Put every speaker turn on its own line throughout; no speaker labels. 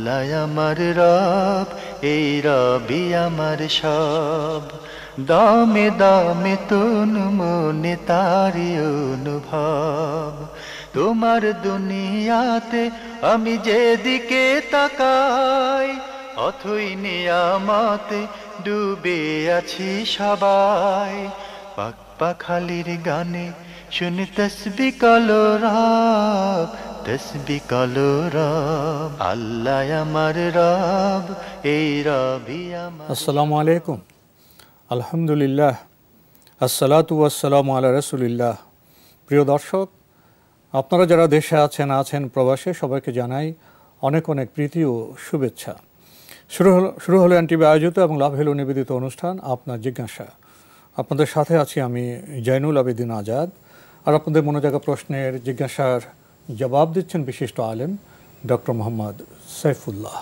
আল্লাহ আমার রব, এই রবি আমার সব, দামে দামে তন মনে তারি অনুভব। তোমার দুনিয়াতে আমি যেদিকে তাকাই, অথই নিয়ামতে ডুবে আছি সবাই। পাক পাখালির গানে শুনে তসবিহ কলো রব, তসবিহ কলো রব। আল্লাহ আমার রব, এই রবি আমার।
আসসালামু আলাইকুম, আলহামদুলিল্লাহ, আসসালাতু ওয়াসসালামু আলা রাসূলিল্লাহ। প্রিয় দর্শক, আপনারা যারা দেশে আছেন প্রবাসে, সবাইকে জানাই অনেক অনেক প্রীতি ও শুভেচ্ছা। শুরু হলো এনটিভি আয়োজিত এবং লাভ হলো নিবেদিত অনুষ্ঠান আপনার জিজ্ঞাসা। আপনাদের সাথে আছি আমি জয়নুল আবেদিন আজাদ। আর আপনাদের মনে জাগা প্রশ্নের জিজ্ঞাসার জবাব দিচ্ছেন বিশিষ্ট আলেম ডক্টর মোহাম্মদ সাইফুল্লাহ।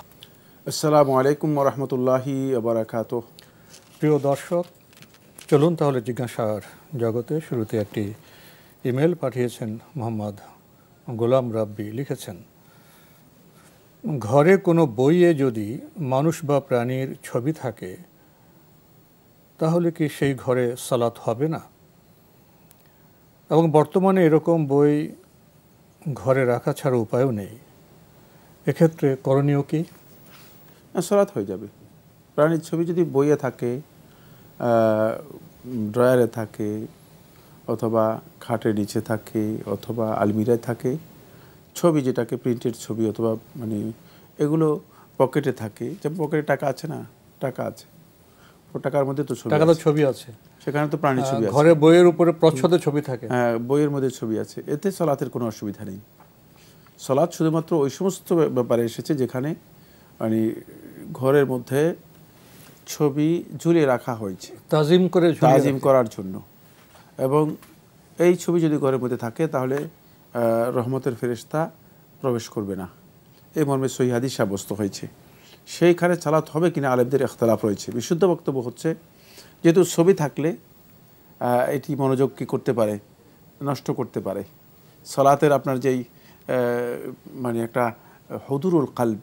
আসসালামু আলাইকুম ওয়া রাহমাতুল্লাহি ওয়া বারাকাতুহু।
প্রিয় দর্শক, চলুন তাহলে জিজ্ঞাসার জগতে। শুরুতে একটি ইমেল পাঠিয়েছেন মোহাম্মদ গোলাম রাব্বি। লিখেছেন, ঘরে কোনো বইয়ে যদি মানুষ বা প্রাণীর ছবি থাকে তাহলে কি সেই ঘরে সালাত হবে না? এবং বর্তমানে এরকম বই ঘরে রাখা ছাড়া উপায়ও নেই, এক্ষেত্রে করণীয় কি?
সালাত হয়ে যাবে। প্রাণীর ছবি যদি বইয়ে থাকে, ড্রয়ারে থাকে, অথবা খাটের নিচে থাকে, অথবা আলমিরায় থাকে, ছবি যেটাকে প্রিন্টেড ছবি, অথবা এগুলো পকেটে থাকে, যেমন পকেটে টাকা আছে না, টাকা আছে, ও টাকার মধ্যে তো
ছবি আছে,
সেখানে তো প্রাণীর ছবি আছে।
ঘরে বইয়ের উপরে প্রচ্ছদে ছবি থাকে,
হ্যাঁ, বইয়ের মধ্যে ছবি আছে, এতে সালাতের কোনো অসুবিধা নেই। সালাত শুধুমাত্র ওই সমস্ত ব্যাপারে এসেছে যেখানে ঘরের মধ্যে ছবি ঝুলিয়ে রাখা হয়েছে তাজিম করার জন্য, এবং এই ছবি যদি ঘরের মধ্যে থাকে তাহলে রহমতের ফেরেশতা প্রবেশ করবে না, এই মর্মে সহিহ হাদিস সাব্যস্ত হয়েছে। সেইখানে সালাত হবে কিনা আলেমদের ইখতিলাফ রয়েছে। বিশুদ্ধ বক্তব্য হচ্ছে, যেহেতু ছবি থাকলে এটি মনোযোগ কি করতে পারে, নষ্ট করতে পারে। সালাতের আপনার যেই একটা হুদুরুল কালব,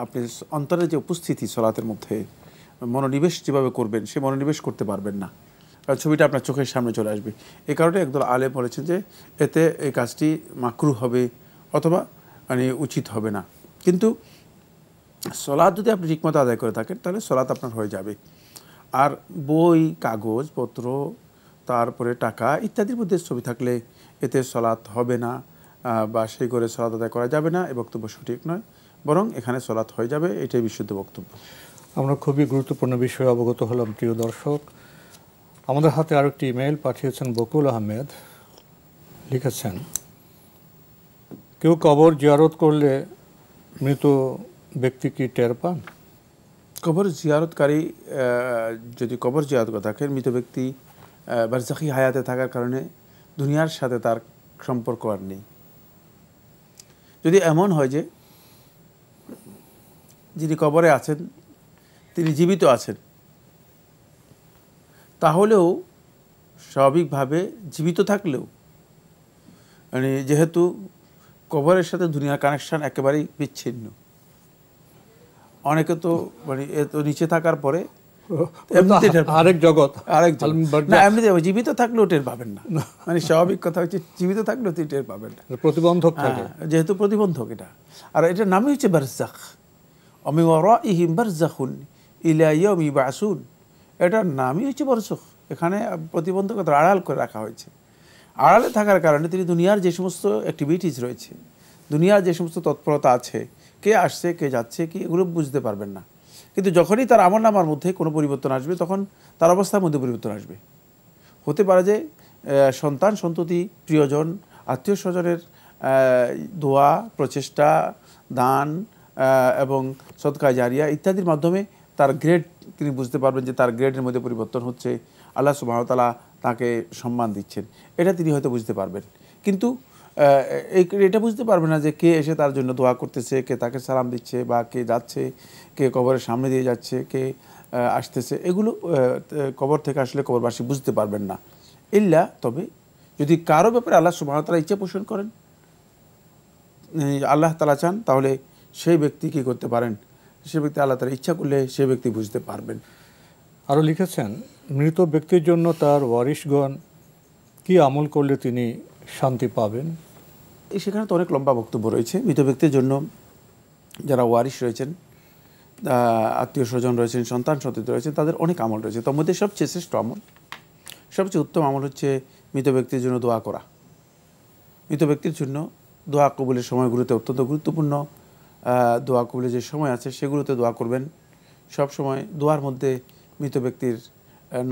আপনি অন্তরের যে উপস্থিতি সালাতের মধ্যে মনোনিবেশ যেভাবে করবেন, সে মনোনিবেশ করতে পারবেন না, ছবিটা আপনার চোখের সামনে চলে আসবে। এই কারণে একদল আলেম বলেছেন যে এতে এই কাজটি মাকরুহ হবে অথবা উচিত হবে না। কিন্তু সালাত যদি আপনি ঠিকমতো আদায় করে থাকেন তাহলে সালাত আপনার হয়ে যাবে। আর বই, কাগজপত্র, তারপরে টাকা ইত্যাদির মধ্যে ছবি থাকলে এতে সালাত হবে না, বা সেই করে সালাত আদায় করা যাবে না, এ বক্তব্য সঠিক নয়, বরং এখানে সালাত হয়ে যাবে, এটাই বিশুদ্ধ বক্তব্য।
আমরা খুবই গুরুত্বপূর্ণ বিষয়ে অবগত হলাম। প্রিয় দর্শক, আমাদের হাতে আরেকটি ইমেল পাঠিয়েছেন বকুল আহমেদ। লিখেছেন, কেউ কবর জিয়ারত করলে মৃত ব্যক্তি কি টের পান?
কবর জিয়ারতকারী যদি কবর জিয়ারত করে থাকেন, মৃত ব্যক্তি বারজাখি হায়াতে থাকার কারণে দুনিয়ার সাথে তার সম্পর্ক আর নেই। যদি এমন হয় যে যিনি কবরে আছেন তিনি জীবিত আছেন, তাহলেও স্বাভাবিকভাবে জীবিত থাকলেও যেহেতু কবরের সাথে দুনিয়ার কানেকশন একেবারেই বিচ্ছিন্ন, অনেকে তো এত নিচে থাকার পরে
আরেক জগৎ,
এমনিতে জীবিত থাকলেও টের পাবেন না। স্বাভাবিক কথা হচ্ছে জীবিত থাকলেও তিনি টের পাবেন না,
প্রতিবন্ধক থাকে,
যেহেতু প্রতিবন্ধক এটা। আর এটার নামই হচ্ছে বারজাখ, ওমিন ওয়ারাইহিম বারজাখুন ইলা ইয়াউমি ইবআসুন, এটার নামই হচ্ছে বারজাখ। এখানে প্রতিবন্ধকতা আড়াল করে রাখা হয়েছে। আড়ালে থাকার কারণে তিনি দুনিয়ার যে সমস্ত অ্যাক্টিভিটিস রয়েছে, দুনিয়ার যে সমস্ত তৎপরতা আছে, কে আসছে কে যাচ্ছে কি, এগুলো বুঝতে পারবেন না। কিন্তু যখনই তার আমলনামার মধ্যে কোনো পরিবর্তন আসবে, তখন তার অবস্থার মধ্যে পরিবর্তন আসবে। হতে পারে যে সন্তান সন্ততি, প্রিয়জন, আত্মীয় স্বজনের দোয়া, প্রচেষ্টা, দান এবং সদকা জারিয়া ইত্যাদির মাধ্যমে তার গ্রেড তিনি বুঝতে পারবেন যে তার গ্রেডের মধ্যে পরিবর্তন হচ্ছে, আল্লাহ সুবহানাহু ওয়া তাআলা তাকে সম্মান দিচ্ছেন, এটা তিনি হয়তো বুঝতে পারবেন। কিন্তু এটা বুঝতে পারবে না যে কে এসে তার জন্য দোয়া করতেছে, কে তাকে সালাম দিচ্ছে, বা কে যাচ্ছে, কে কবরের সামনে দিয়ে যাচ্ছে, কে আসতেছে, এগুলো কবর থেকে আসলে কবরবাসী বুঝতে পারবেন না। ইল্লা তবে যদি কারো ব্যাপারে আল্লাহ সুবহানাহু ওয়া তাআলা ইচ্ছা পোষণ করেন, আল্লাহ তাআলা চান, তাহলে সেই ব্যক্তি কী করতে পারেন, সে ব্যক্তি আল্লাহ তাআলা ইচ্ছা করলে সে ব্যক্তি বুঝতে পারবেন।
আরও লিখেছেন, মৃত ব্যক্তির জন্য তার ওয়ারিশগণ কি আমল করলে তিনি শান্তি পাবেন?
সেখানে তো অনেক লম্বা বক্তব্য রয়েছে। মৃত ব্যক্তির জন্য যারা ওয়ারিশ রয়েছেন, আত্মীয় স্বজন রয়েছেন, সন্তান সন্ততি রয়েছেন, তাদের অনেক আমল রয়েছে। তার মধ্যে সবচেয়ে শ্রেষ্ঠ আমল, সবচেয়ে উত্তম আমল হচ্ছে মৃত ব্যক্তির জন্য দোয়া করা। মৃত ব্যক্তির জন্য দোয়া কবুলের সময়গুলোতে অত্যন্ত গুরুত্বপূর্ণ। দোয়া কবুলের যে সময় আছে সেগুলোতে দোয়া করবেন। সব সময় দোয়ার মধ্যে মৃত ব্যক্তির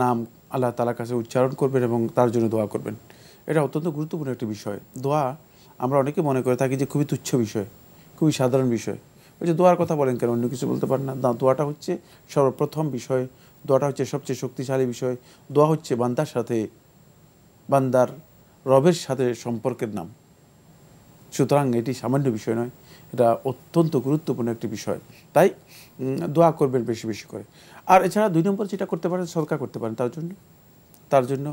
নাম আল্লাহ তাআলার কাছে উচ্চারণ করবেন এবং তার জন্য দোয়া করবেন। এটা অত্যন্ত গুরুত্বপূর্ণ একটি বিষয়। দোয়া আমরা অনেকে মনে করে থাকি যে খুবই তুচ্ছ বিষয়, খুবই সাধারণ বিষয়। ওই যে দোয়ার কথা বলেন কেন, অন্য কিছু বলতে পারেন না? দোয়াটা হচ্ছে সর্বপ্রথম বিষয়, দোয়াটা হচ্ছে সবচেয়ে শক্তিশালী বিষয়। দোয়া হচ্ছে বান্দার সাথে, বান্দার রবের সাথে সম্পর্কের নাম। সুতরাং এটি সামান্য বিষয় নয়, এটা অত্যন্ত গুরুত্বপূর্ণ একটি বিষয়। তাই দোয়া করবেন বেশি বেশি করে। আর এছাড়া 2 নম্বর যেটা করতে পারেন, সদকা করতে পারেন তার জন্য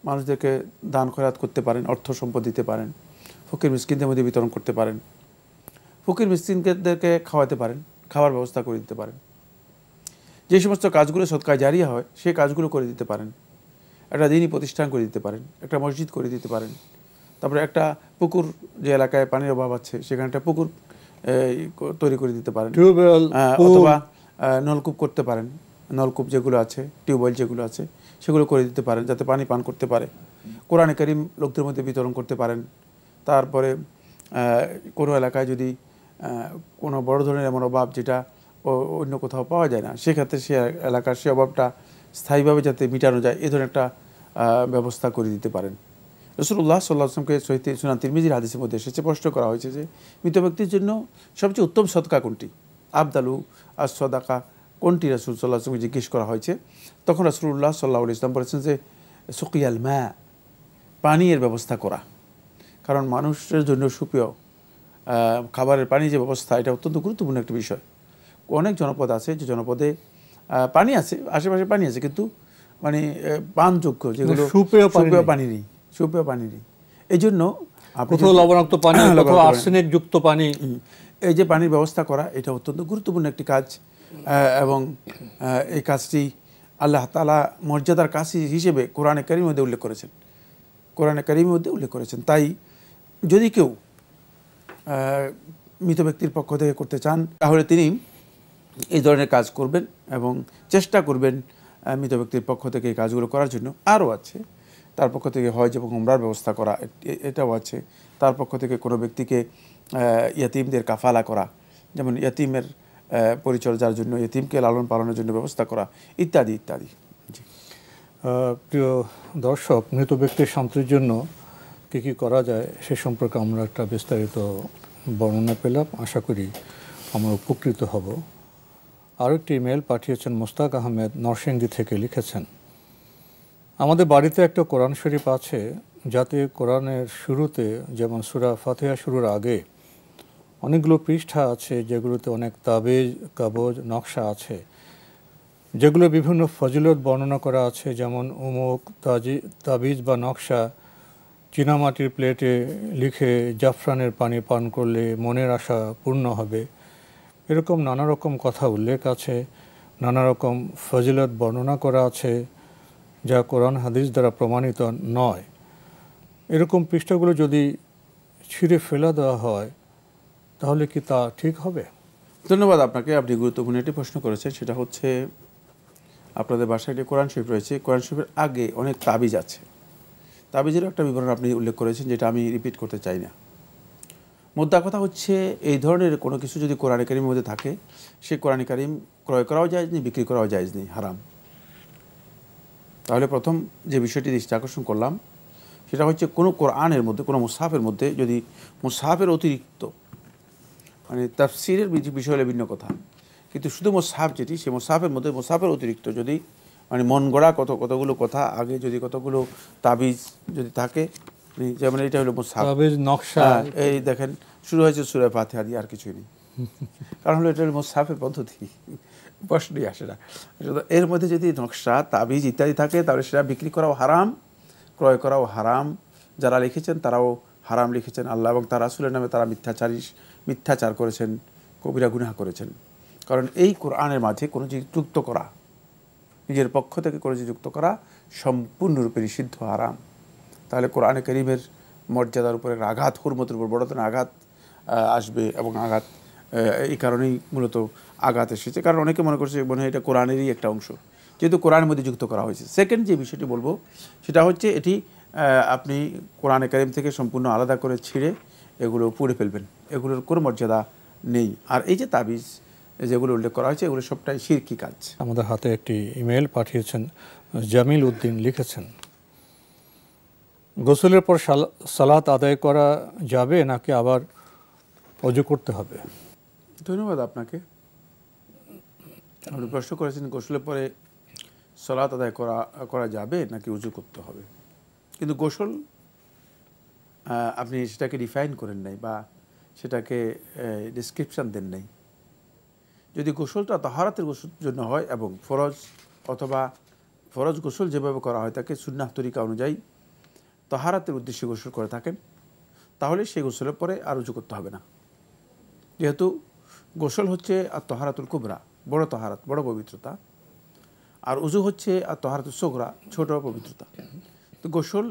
মানুষদেরকে দান খয়রাত করতে পারেন, অর্থ সম্পদ দিতে পারেন, ফকির মিসকিনদের মধ্যে বিতরণ করতে পারেন, ফকির মিসকিনদেরকে খাওয়াতে পারেন, খাওয়ার ব্যবস্থা করে দিতে পারেন। যে সমস্ত কাজগুলো সদকায়ে জারিয়া হয় সেই কাজগুলো করে দিতে পারেন। একটা দ্বীনি প্রতিষ্ঠান করে দিতে পারেন, একটা মসজিদ করে দিতে পারেন। তারপরে একটা পুকুর, যে এলাকায় পানির অভাব আছে সেখানে একটা পুকুর তৈরি করে দিতে পারেন, অথবা নলকূপ করতে পারেন। নলকূপ যেগুলো আছে, টিউবওয়েল যেগুলো আছে সেগুলো করে দিতে পারেন যাতে পানি পান করতে পারে। কোরআনে কারীম লোকদের মধ্যে বিতরণ করতে পারেন। তারপরে কোনো এলাকায় যদি কোনো বড় ধরনের এমন অভাব যেটা অন্য কোথাও পাওয়া যায় না, সেক্ষেত্রে সে এলাকার সে অভাবটা স্থায়ীভাবে যাতে মেটানো যায় এ ধরনের একটা ব্যবস্থা করে দিতে পারেন। রাসূলুল্লাহ সাল্লাল্লাহু আলাইহি ওয়াসাল্লামকে সহিহ সুনান তিরমিজির হাদিসের মধ্যে এসেছে, প্রশ্ন করা হয়েছে যে মৃত ব্যক্তির জন্য সবচেয়ে উত্তম সদকা কোনটি, আবদালু আস-সাদাকা কোনটি রাসূল সাল্লাল্লাহু আলাইহি ওয়াসাল্লামকে জিজ্ঞেস করা হয়েছে। তখন রাসূলুল্লাহ সাল্লাল্লাহু আলাইহি ওয়াসাল্লাম বলেছেন যে সুকিয়াল মা, পানির ব্যবস্থা করা। কারণ মানুষের জন্য সুপেয় খাবারের পানি যে ব্যবস্থা, এটা অত্যন্ত গুরুত্বপূর্ণ একটি বিষয়। অনেক জনপদ আছে যে জনপদে পানি আছে, আশেপাশে পানি আছে, কিন্তু মানে পানযোগ্য যেগুলো সুপেয় পানি নেই। এই জন্য
লবণাক্ত পানি, আর্সেনিক যুক্ত পানি,
এই যে পানির ব্যবস্থা করা, এটা অত্যন্ত গুরুত্বপূর্ণ একটি কাজ। এবং এই কাজটি আল্লাহ তাআলা মর্যাদার কাজ হিসেবে কোরআনে কারীমের মধ্যে উল্লেখ করেছেন। তাই যদি কেউ মৃত ব্যক্তির পক্ষ থেকে করতে চান তাহলে তিনি এই ধরনের কাজ করবেন এবং চেষ্টা করবেন মৃত ব্যক্তির পক্ষ থেকে এই কাজগুলো করার জন্য। আরও আছে তার পক্ষ থেকে হজ এবং উমরার ব্যবস্থা করা, এটাও আছে। তার পক্ষ থেকে কোনো ব্যক্তিকে ইয়াতিমদের কাফালা করা, যেমন ইয়াতিমের পরিচর্যার জন্য, ইয়াতিমকে লালন পালনের জন্য ব্যবস্থা করা, ইত্যাদি ইত্যাদি। জি
প্রিয় দর্শক, মৃত ব্যক্তির শান্তির জন্য কী কী করা যায় সে সম্পর্কে আমরা একটা বিস্তারিত বর্ণনা পেলাম। আশা করি আমরা উপকৃত হব। আরও একটি ইমেল পাঠিয়েছেন মোস্তাক আহমেদ নরসিংদী থেকে, লিখেছেন, আমাদের বাড়িতে একটা কোরআন শরীফ আছে যাতে কোরআনের শুরুতে যেমন সূরা ফাতিহা শুরুর আগে অনেকগুলো পৃষ্ঠা আছে যেগুলোতে অনেক তাবিজ, কবজ, নকশা আছে, যেগুলো বিভিন্ন ফজিলত বর্ণনা করা আছে। যেমন অমুক তাবিজ বা নকশা চীনামাটির প্লেটে লিখে জাফরানের পানি পান করলে মনের আশা পূর্ণ হবে। এরকম নানা রকম কথা উল্লেখ আছে, নানা রকম ফজিলত বর্ণনা করা আছে যা কোরআন হাদিস দ্বারা প্রমাণিত নয়। এরকম পৃষ্ঠাগুলো যদি ছিঁড়ে ফেলা দেওয়া হয় তাহলে কি তা ঠিক হবে?
ধন্যবাদ আপনাকে, আপনি গুরুত্বপূর্ণ একটি প্রশ্ন করেছেন। সেটা হচ্ছে আপনাদের বাসায় একটি কোরআন শরীফ রয়েছে, কোরআন শরীফের আগে অনেক তাবিজ আছে। তাবিজেরও একটা বিবরণ আপনি উল্লেখ করেছেন যেটা আমি রিপিট করতে চাই না। মোদ্দা কথা হচ্ছে এই ধরনের কোনো কিছু যদি কোরআনে কারীমের মধ্যে থাকে, সে কোরআনে কারীম ক্রয় করাও জায়েজ নেই, বিক্রি করাও জায়েজ নেই, হারাম। তাহলে প্রথম যে বিষয়টি দৃষ্টি আকর্ষণ করলাম সেটা হচ্ছে কোনো কোরআনের মধ্যে, কোনো মুসহাফের মধ্যে যদি মুসহাফের অতিরিক্ত, মানে তাফসিরের বিষয় হলে ভিন্ন কথা, কিন্তু শুধু মুসহাফ যেটি, সে মুসহাফের মধ্যে মুসহাফের অতিরিক্ত যদি মানে মন গড়া কতগুলো কথা আগে যদি কতগুলো তাবিজ যদি থাকে, যেমন এটা হলো মুসহাফ,
তাবিজ নকশা,
এই দেখেন শুরু হয়েছে সূরা ফাতিহা দিয়ে, আর কিছুই নেই। কারণ হলো এটা হলো মুসহাফের পদ্ধতি, প্রশ্নই আসে না। এর মধ্যে যদি নকশা, তাবিজ ইত্যাদি থাকে তাহলে সেটা বিক্রি করাও হারাম, ক্রয় করাও হারাম। যারা লিখেছেন তারাও হারাম লিখেছেন, আল্লাহ এবং তার রাসূলের নামে তারা মিথ্যাচার করেছেন, কবিরা গুনাহ করেছেন। কারণ এই কোরআনের মাঝে কোনো জিনিস যুক্ত করা, নিজের পক্ষ থেকে কোনো জিনিস যুক্ত করা সম্পূর্ণরূপে নিষিদ্ধ, হারাম। তাহলে কোরআনে কারীমের মর্যাদার উপরে আঘাত, হুরমতের উপর বড় ধরনের আঘাত আসবে, এবং আঘাত এই কারণেই মূলত আঘাত এসেছে। কারণ অনেকে মনে করছে মনে হয় এটা কোরআনেরই একটা অংশ, যেহেতু কোরআনের মধ্যে যুক্ত করা হয়েছে। সেকেন্ড যে বিষয়টি বলবো সেটা হচ্ছে এটি আপনি কোরআনে কারীম থেকে সম্পূর্ণ আলাদা করে ছিঁড়ে এগুলো পুড়ে ফেলবেন, এগুলোর কোনো মর্যাদা নেই। আর এই যে তাবিজ যেগুলো উল্লেখ করা হয়েছে এগুলো সবটাই শিরকি কাজ।
আমাদের হাতে একটি ইমেল পাঠিয়েছেন জামিল উদ্দিন, লিখেছেন গোসলের পর সালাত আদায় করা যাবে নাকি আবার ওযু করতে হবে?
ধন্যবাদ আপনাকে। আপনি প্রশ্ন করেছেন গোসলের পরে সালাত আদায় করা যাবে নাকি উযু করতে হবে। কিন্তু গোসল আপনি সেটাকে ডিফাইন করেন নাই বা সেটাকে ডেসক্রিপশান দেন নাই। যদি গোসলটা তাহারাতের গোসল জন্য হয় এবং ফরজ অথবা ফরজ গোসল যেভাবে করা হয় তাকে সুন্নাহ তরিকা অনুযায়ী তাহারাতের উদ্দেশ্যে গোসল করে থাকেন, তাহলে সেই গোসলের পরে আর উযু করতে হবে না। যেহেতু গোসল হচ্ছে আর তাহারাতুল কুবরা, বড় তাহারাত, বড় পবিত্রতা, আর উযু হচ্ছে আর তাহারাতুল সুগরা, ছোট পবিত্রতা। তো গোসল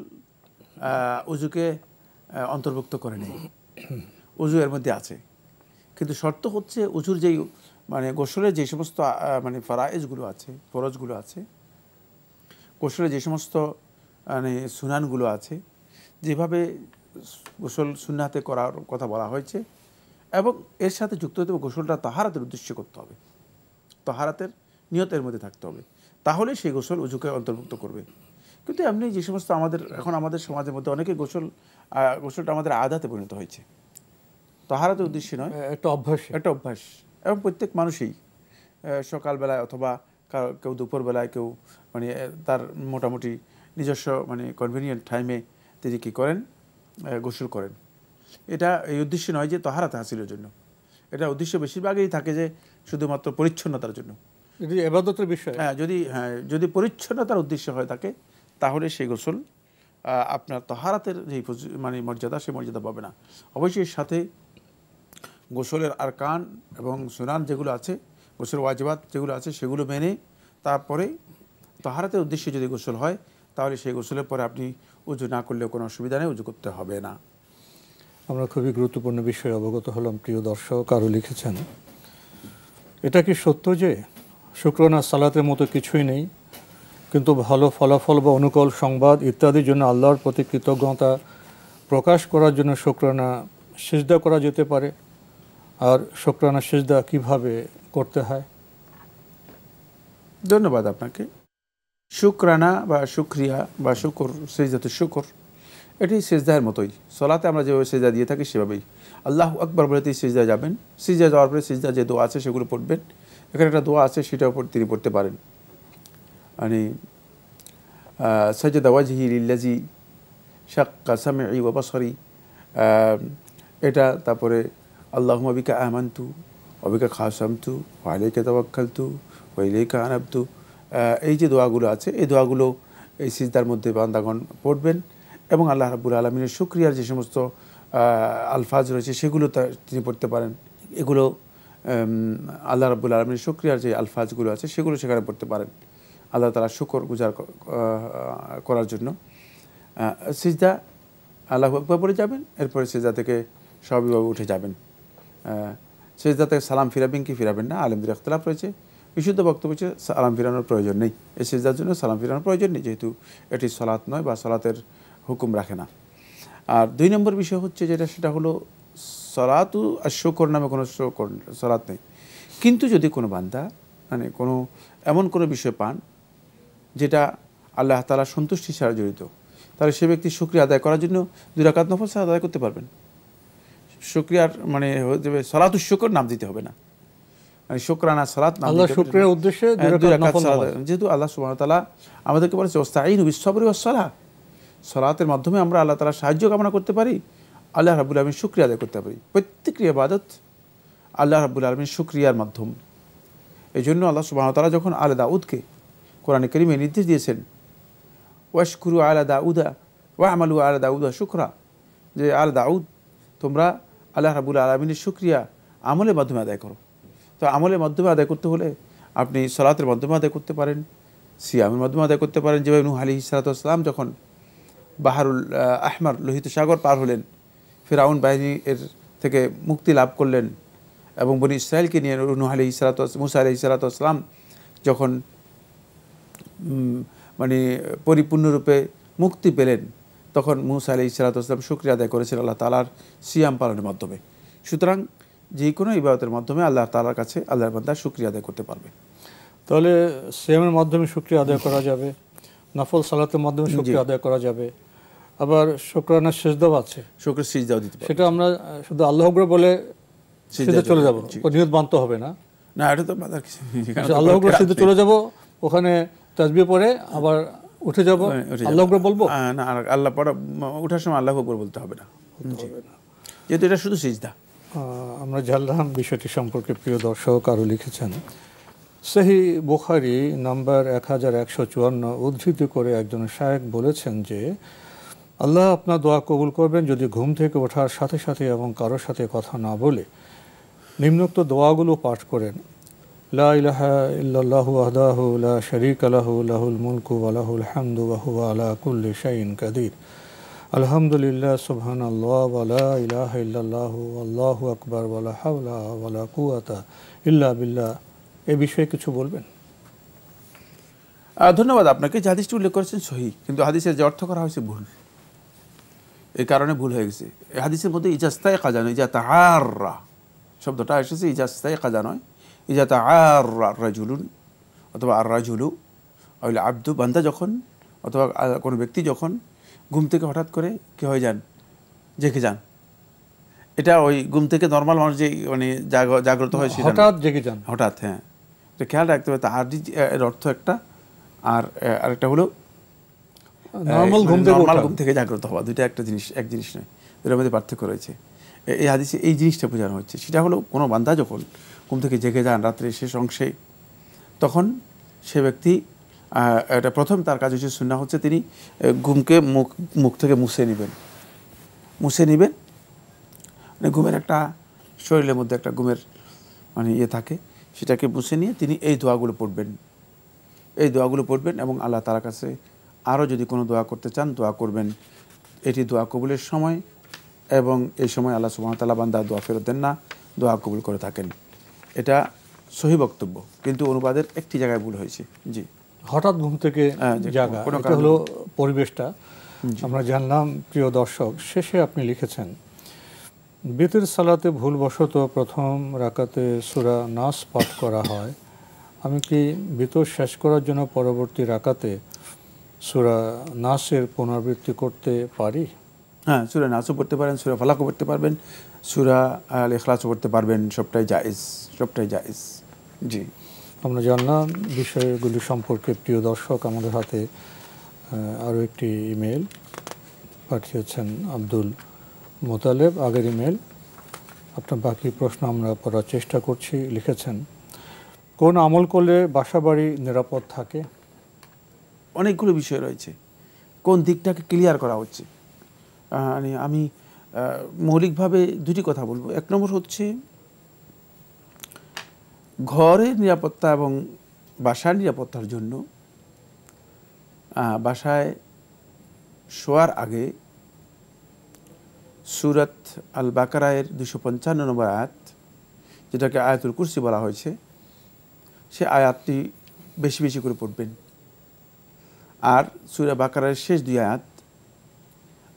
উযুকে অন্তর্ভুক্ত করে নেই, উযু এর মধ্যে আছে। কিন্তু শর্ত হচ্ছে উযুর যেই মানে গোসলের যে সমস্ত মানে ফারায়েজগুলো আছে, ফরজগুলো আছে, গোসলের যে সমস্ত মানে সুনানগুলো আছে, যেভাবে গোসল সুন্নাতে করার কথা বলা হয়েছে, এবং এর সাথে যুক্ত হতে হবে গোসলটা তাহারাতের উদ্দেশ্যে করতে হবে, তাহারাতের নিয়তের মধ্যে থাকতে হবে, তাহলে সেই গোসল উযুকে অন্তর্ভুক্ত করবে। কিন্তু এমনি যে সমস্ত আমাদের সমাজের মধ্যে অনেকে গোসলটা আমাদের আদাতে পরিণত হয়েছে, তাহারাতের উদ্দেশ্যে নয়, একটা অভ্যাস। এবং প্রত্যেক মানুষই সকালবেলায় অথবা কেউ দুপুরবেলায়, কেউ মানে তার মোটামুটি নিজস্ব মানে কনভিনিয়েন্ট টাইমে তিনি কী করেন, গোসল করেন। এটা এই উদ্দেশ্যে নয় যে তাহারাতে হাসিলের জন্য, এটা উদ্দেশ্য বেশিরভাগই থাকে যে শুধুমাত্র পরিচ্ছন্নতার জন্য,
ইবাদতের বিষয়।
যদি পরিচ্ছন্নতার উদ্দেশ্য হয় থাকে, তাহলে সেই গোসল আপনার তাহারাতের যে মানে মর্যাদা, সেই মর্যাদা পাবে না। অবশ্যই এর সাথে গোসলের আরকান এবং সুনান যেগুলো আছে, গোসল ওয়াজিবাত যেগুলো আছে, সেগুলো মেনে তারপরে তাহারাতের উদ্দেশ্যে যদি গোসল হয়, তাহলে সেই গোসলের পরে আপনি উযু না করলেও কোনো অসুবিধা নেই, উযু করতে হবে না।
আমরা খুবই গুরুত্বপূর্ণ বিষয়ে অবগত হলাম। প্রিয় দর্শক আরও লিখেছেন, এটা কি সত্য যে শুকরানা সালাতের মতো কিছুই নেই, কিন্তু ভালো ফলাফল বা অনুকূল সংবাদ ইত্যাদির জন্য আল্লাহর প্রতি কৃতজ্ঞতা প্রকাশ করার জন্য শুকরানা সিজদা করা যেতে পারে? আর শুকরানা সিজদা কিভাবে করতে হয়?
ধন্যবাদ আপনাকে। শুকরানা বা শুকরিয়া বা শুকর, সিজদাতুশ শুকর, এটি সিজদার মতোই। সলাতে আমরা যেভাবে সিজদা দিয়ে থাকি সেভাবেই আল্লাহু আকবার বলেতেই সিজদায় যাবেন। সিজদা যাওয়ার পরে সিজদা যে দোয়া আছে সেগুলো পড়বেন। এখানে একটা দোয়া আছে, সেটার উপর তিনি পড়তে পারেন, মানে সাজদা ওয়াজহি লিল্লাজি শাক্কা সামঈ ওয়া বাসরি, এটা। তারপরে আল্লাহুম্মা বিকা আমানতু ওয়া বিকা খাসামতু ওয়া আলাইকা তাওয়াক্কালতু ওয়া ইলাইকা আনাবতু, এই যে দোয়াগুলো আছে, এই দোয়াগুলো এই সিজদার মধ্যে বান্দাগণ পড়বেন, এবং আল্লাহ রাব্বুল আলামিনের শুকরিয়ার যে সমস্ত আলফাজ রয়েছে সেগুলো তিনি পড়তে পারেন। এগুলো আল্লাহ রাব্বুল আলামিনের শুকরিয়ার যে আলফাজগুলো আছে সেগুলো সেখানে পড়তে পারেন, আল্লাহ তাআলা শুকর গুজার করার জন্য। সিজদা আল্লাহু আকবার পড়ে যাবেন, এরপরে সিজদা থেকে স্বাভাবিকভাবে উঠে যাবেন। সিজদা থেকে সালাম ফিরাবেন কি ফিরাবেন না, আলেমদের ইখতিলাফ রয়েছে। বিশুদ্ধ বক্তব্য হচ্ছে সালাম ফিরানোর প্রয়োজন নেই, এই সিজদার জন্য সালাম ফিরানোর প্রয়োজন নেই, যেহেতু এটি সালাত নয় বা সালাতের হুকুম রাখে না। আর 2 নম্বর বিষয় হচ্ছে যেটা, সেটা হলো সালাতু আশ-শুকর নামে কোনো সালাত নেই। কিন্তু যদি কোনো বান্দা মানে এমন কোনো বিষয় পান যেটা আল্লাহ তাআলা সন্তুষ্টির সাথে জড়িত, তাহলে সে ব্যক্তি শুকরিয়া আদায় করার জন্য 2 রাকাত নফল সালাত আদায় করতে পারবেন। শুকরিয়ার মানে হয়ে যাবে সালাতুশ শুকর নাম দিতে হবে না, মানে শুকরানা সালাত নাম দিতে হবে।
আল্লাহ শুকরিয়ার উদ্দেশ্যে
2 রাকাত সালাত, যেহেতু আল্লাহ সুবহানাহু ওয়া তাআলা আমাদেরকে বলেছে ওয়াস্তাঈনু বিস-সাবরি ওয়াস-সালাহ, সালাতের মাধ্যমে আমরা আল্লাহ তাআলার সাহায্য কামনা করতে পারি, আল্লাহ রাব্বুল আলামিন শুকরিয়া আদায় করতে পারি। প্রত্যেক ইবাদত আল্লাহ রাব্বুল আলামিন শুকরিয়ার মাধ্যম। এই জন্য আল্লাহ সুবহানাহু ওয়া তাআলা যখন আলে দাউদকে কোরআনে কারীমে নির্দেশ দিয়েছেন, ওয়াশকুরু আলা দাউদা ওয়া আমালু আলা দাউদা শুকরা, যে আলে দাউদ তোমরা আল্লাহ রাব্বুল আলামিনের শুকরিয়া আমলের মাধ্যমে আদায় করো। তো আমলের মাধ্যমে আদায় করতে হলে আপনি সালাতের মাধ্যমে আদায় করতে পারেন, সিয়ামের মাধ্যমে আদায় করতে পারেন। যেভাবে নূহ আলাইহিস সালাতু ওয়াস সালাম যখন বাহারুল আহমার লোহিত সাগর পার হলেন, ফিরআউন বাহিনী এর থেকে মুক্তি লাভ করলেন, এবং বনি ইসরায়েলকে নিয়ে নূহ আলাইহিস সালাতু মুসা আলাইহিস সালাতু ওয়াস সালাম যখন মানে পরিপূর্ণরূপে মুক্তি পেলেন, তখন মুসা আলাইহিস সালাতু ওয়াস সালাম শুকরিয়া আদায় করেছেন আল্লাহ তাআলার সিয়াম পালনের মাধ্যমে। সুতরাং যে কোনো ইবাদতের মাধ্যমে আল্লাহ তাআলার কাছে আল্লাহর বান্দা শুকরিয়া আদায় করতে পারবে।
তাহলে সিয়ামের মাধ্যমে শুকরিয়া আদায় করা যাবে, নফল সালাতের মাধ্যমে শুকরিয়া আদায় করা যাবে, আবার শুকরানা সিজদাও আছে,
শুকর সিজদাও দিতে পারবে।
সেটা আমরা শুধু আল্লাহু আকবার বলে সিজদা চলে যাব, নিয়ত মানতে হবে না?
না, এটা তো বাদার কিছু
আল্লাহু আকবার সিজদা চলে যাব, ওখানে তাসবিহ পড়ে আবার উঠে যাব, আল্লাহু আকবার বলবো
না, আল্লাহ পড়া ওঠার সময় আল্লাহু আকবার বলতে হবে না, যেহেতু এটা শুধু সিজদা।
আমরা জানলাম বিষয়টি সম্পর্কে। প্রিয় দর্শক আরও লিখেছেন, সহিহ বুখারী নাম্বার 1154 উদ্ধৃতি করে একজন শায়েখ বলেছেন যে আল্লাহ আপনার দোয়া কবুল করবেন যদি ঘুম থেকে ওঠার সাথে সাথে এবং কারোর সাথে কথা না বলে নিম্নোক্ত দোয়াগুলো পাঠ করেন। লা ইলাহা ইল্লাল্লাহু ওয়াহদাহু লা শারীকা লাহু লাহুল মুলকু ওয়া লাহুল হামদু ওয়া হুয়া আলা কুল্লি শাইইন কাদির। আলহামদুলিল্লাহ, সুবহানাল্লাহ, ওয়া লা ইলাহা ইল্লাল্লাহু আল্লাহু আকবার, ওয়া লা হাওলা ওয়া লা কুওয়াতা ইল্লা বিল্লাহ। এই বিষয়ে কিছু বলবেন?
ধন্যবাদ আপনাকে। যে হাদিসটি উল্লেখ করেছেন সহিহ, কিন্তু হাদিসের যে অর্থ করা হয়েছে ভুল, এই কারণে ভুল হয়ে গেছে। এই হাদিসের মধ্যে ইজাস্তায় কাজা নয়, ইজা তাআররা শব্দটা এসেছে, ইজাস্তায় কাজা নয়, ইজা তাআররা রাজুলুন অথবা আর রাজুলু আউল আব্দু, বান্দা যখন অথবা কোনো ব্যক্তি যখন ঘুম থেকে হঠাৎ করে কি হয়ে যান, জেগে যান। এটা ওই ঘুম থেকে নর্মাল মানুষ যে মানে জাগ্রত হয় সেটা
হঠাৎ জেগে যান,
হঠাৎ, হ্যাঁ, এটা খেয়াল রাখতে হবে। তার এর অর্থ একটা, আর আরেকটা হলো
নরমাল
ঘুম থেকে জাগ্রত হওয়া। দুইটা একটা জিনিস, এক জিনিস নয়, এর মধ্যে পার্থক্য রয়েছে। এই হাদিসে এই জিনিসটা বোঝানো হচ্ছে। সেটা হলো কোনো বান্দা যখন ঘুম থেকে জেগে যান রাত্রে শেষ অংশে, তখন সে ব্যক্তি এটা প্রথম তার কাজ হচ্ছে সুন্নাহ হচ্ছে তিনি ঘুমকে মুখ থেকে মুছে নেবেন। মানে ঘুমের একটা শরীরের মধ্যে একটা ঘুমের মানে ইয়ে থাকে, সেটাকে মুছে নিয়ে তিনি এই দোয়াগুলো পড়বেন এবং আল্লাহ তাআলার কাছে আরও যদি কোনো দোয়া করতে চান দোয়া করবেন। এটি দোয়া কবুলের সময়, এবং এই সময় আল্লাহ সুবহানাহু ওয়া তাআলা বান্দার দোয়া ফেরত দেন না, দোয়া কবুল করে থাকেন। এটা সহি বক্তব্য, কিন্তু অনুবাদের একটি জায়গায় ভুল হয়েছে। জি,
হঠাৎ ঘুম থেকে জাগা, এটা হলো পরিবেশটা আমরা জানলাম। প্রিয় দর্শক, শেষে আপনি লিখেছেন, বিতর সালাতে ভুলবশত প্রথম রাকাতে সূরা নাস পাঠ করা হয়, আমি কি বিতর শেষ করার জন্য পরবর্তী রাকাতে সূরা নাসের পুনরাবৃত্তি করতে পারি?
হ্যাঁ, সূরা নাসও পড়তে পারেন, সূরা ফালাকও পড়তে পারবেন, সূরা আল ইখলাসও পড়তে পারবেন, সবটাই জায়েজ। জি,
আমরা জানলাম বিষয়গুলি সম্পর্কে। প্রিয় দর্শক, আমাদের হাতে আরও একটি ইমেল পাঠিয়েছেন আব্দুল মোতালেব, আগের ইমেল। আপনার বাকি প্রশ্ন আমরা পড়ার চেষ্টা করছি। লিখেছেন, কোন আমল করলে বাসাবাড়ি নিরাপদ থাকে?
অনেকগুলো বিষয় রয়েছে, কোন দিকটাকে ক্লিয়ার করা হচ্ছে। আমি মৌলিকভাবে দুটি কথা বলবো। এক নম্বর হচ্ছে ঘরের নিরাপত্তা এবং বাসার নিরাপত্তার জন্য বাসায় শোয়ার আগে সূরাত আল বাকারায়ের 255 নম্বর আয়াত, যেটাকে আয়াতুল কুরসি বলা হয়েছে, সে আয়াতটি বেশি বেশি করে পড়বেন। আর সূরা বাকারার শেষ দুই আয়াত,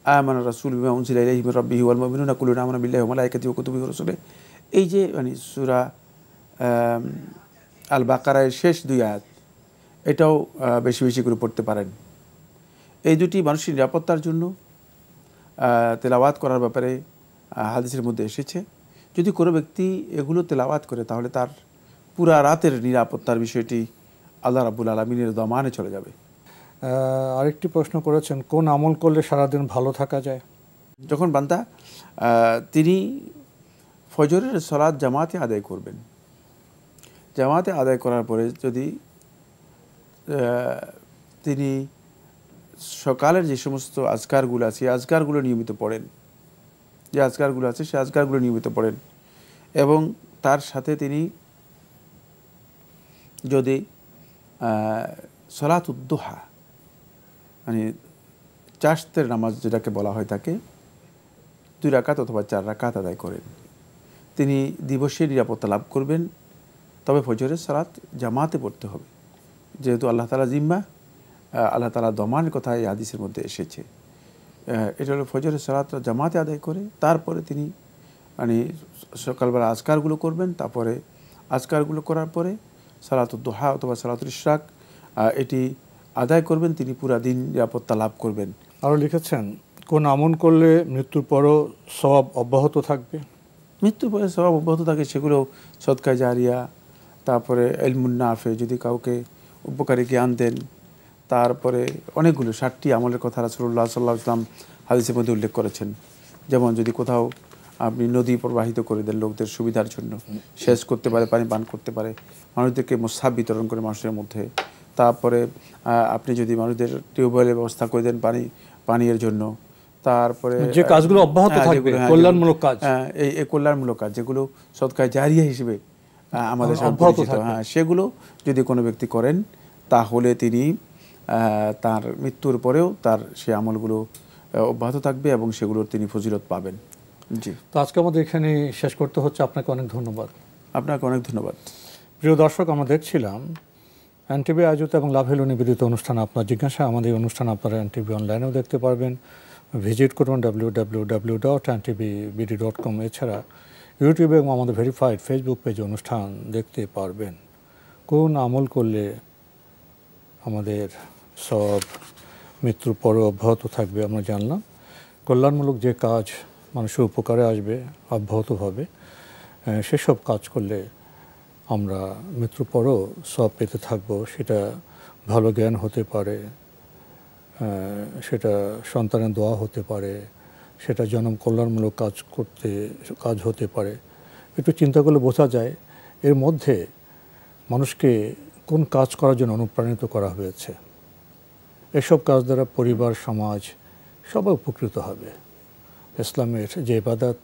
আমানা রাসূলু বিমা উনজিলা ইলাইহি মির রাব্বিহি ওয়াল মুমিনুনা কুল্লুন আমানা বিল্লাহি ওয়া মালাইকাতিহি ওয়া কুতুবিহি ওয়া রাসূলিহি, এই যে মানে সূরা আল বাকারার শেষ দুই আয়াত, এটাও বেশি বেশি করে পড়তে পারেন। এই দুটি মানুষের নিরাপত্তার জন্য তেলাওয়াত করার ব্যাপারে হাদিসের মধ্যে এসেছে। যদি কোনো ব্যক্তি এগুলো তেলাওয়াত করে তাহলে তার পুরা রাতের নিরাপত্তার বিষয়টি আল্লাহ রাব্বুল আলামিনের দমানে চলে যাবে।
আরেকটি প্রশ্ন করেছেন, কোন আমল করলে সারাদিন ভালো থাকা যায়?
যখন বান্দা তিনি ফজরের সালাত জামাতে আদায় করবেন, জামাতে আদায় করার পরে যদি তিনি সকালের যে সমস্ত আজকারগুলো আছে, আজকারগুলো নিয়মিত পড়েন, যে আজকারগুলো আছে সে আজকারগুলো নিয়মিত পড়েন, এবং তার সাথে তিনি যদি সলাতুদ্দোহা মানে চাশতের নামাজ যেটাকে বলা হয় তাকে 2 রাকাত অথবা 4 রাকাত আদায় করেন, তিনি দিবসে নিরাপত্তা লাভ করবেন। তবে ফজরের সালাত জামাতে পড়তে হবে, যেহেতু আল্লাহ তাআলা জিম্মা, আল্লাহ তাআলা দমানের কথা এই হাদিসের মধ্যে এসেছে। এটা হলো ফজরের সালাত জামাতে আদায় করে তারপরে তিনি মানে সকালবেলা আজকারগুলো করবেন, তারপরে আজকারগুলো করার পরে সালাতুদ দুহা অথবা সালাতুল ইশরাক এটি আদায় করবেন, তিনি পুরা দিন নিরাপত্তা লাভ করবেন।
আরও লিখেছেন, কোন আমল করলে মৃত্যুর পরও সওয়াব অব্যাহত থাকবে?
মৃত্যুর পরে সওয়াব অব্যাহত থাকে সেগুলো সদকা জারিয়া, তারপরে ইলমুন নাফে, যদি কাউকে উপকারী জ্ঞান দেন, তারপরে অনেকগুলো 60টি আমলের কথা রাসূলুল্লাহ সাল্লাল্লাহু আলাইহি ওয়াসাল্লাম হাদিসের মধ্যে উল্লেখ করেছেন। যেমন যদি কোথাও আপনি নদী প্রবাহিত করে দেন লোকদের সুবিধার জন্য, সেচ করতে পারে, পানি পান করতে পারে, মানুষদেরকে মুসাব বিতরণ করে মানুষের মধ্যে, তারপরে আপনি যদি মানুষদের টিউবওয়েলের ব্যবস্থা করে দেন পানীয়ের জন্য, তারপরে
যে কাজগুলো অব্যাহত থাকবে কল্যাণমূলক কাজ,
এই কল্যাণমূলক কাজ যেগুলো সদকায়ে জারিয়া হিসেবে আমাদের পরিচিত, সেগুলো যদি কোনো ব্যক্তি করেন তাহলে তিনি তার মৃত্যুর পরেও তার সেই আমলগুলো অব্যাহত থাকবে এবং সেগুলোর তিনি ফজিলত পাবেন। জি,
তো আজকে আমাদের এখানে শেষ করতে হচ্ছে। আপনাকে অনেক ধন্যবাদ।
আপনাকে অনেক ধন্যবাদ।
প্রিয় দর্শক, আমরা দেখছিলাম এনটিভি আয়োজিত এবং লাভেলো নিবেদিত অনুষ্ঠান আপনার জিজ্ঞাসা। আমাদের অনুষ্ঠান আপনারা এনটিভি অনলাইনেও দেখতে পারবেন, ভিজিট করুন www.ntvbd.com। এছাড়া ইউটিউবে এবং আমাদের ভেরিফাইড ফেসবুক পেজে অনুষ্ঠান দেখতে পারবেন। কোন আমল করলে আমাদের সব মৃত্যুর পরও অব্যাহত থাকবে আমরা জানলাম। কল্যাণমূলক যে কাজ মানুষের উপকারে আসবে অব্যাহতভাবে, সেসব কাজ করলে আমরা মৃত্যুর পরও সব পেতে থাকবো। সেটা ভালো জ্ঞান হতে পারে, সেটা সন্তানের দোয়া হতে পারে, সেটা জনম কল্যাণমূলক কাজ হতে পারে। একটু চিন্তা করলে বোঝা যায় এর মধ্যে মানুষকে কোন কাজ করার জন্য অনুপ্রাণিত করা হয়েছে। এসব কাজ দ্বারা পরিবার, সমাজ সবাই উপকৃত হবে। ইসলামের যে ইবাদত,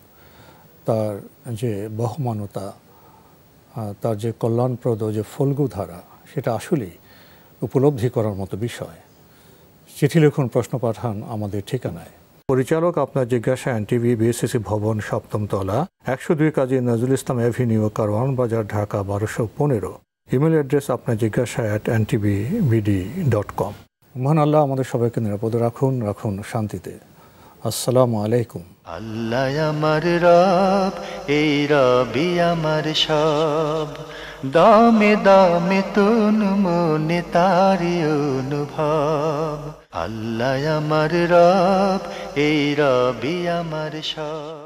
তার যে বহমানতা, তার যে কল্যাণপ্রদ যে ফলগু ধারা, সেটা আসলেই উপলব্ধি করার মতো বিষয়। চিঠি লিখুন, প্রশ্ন পাঠান আমাদের ঠিকানায়। পরিচালক আপনার জিজ্ঞাসা, এনটিভি, বিএসসিসি ভবন, 7ম তলা, 102 কাজী নজরুল ইসলাম এভিনিউ, কারওয়ান বাজার, ঢাকা 1215। ইমেল অ্যাড্রেস আপনার জিজ্ঞাসা @ntvbd.com। মহান আল্লাহ আমাদের সবাইকে নিরাপদে রাখুন শান্তিতে। আসসালামু আলাইকুম।
আল্লাহ আমার রব, এই রবি আমার সব, দামে দামে তুন মনে তারি অনুভব। আল্লাহ আমার রব, এই রবি আমার সব।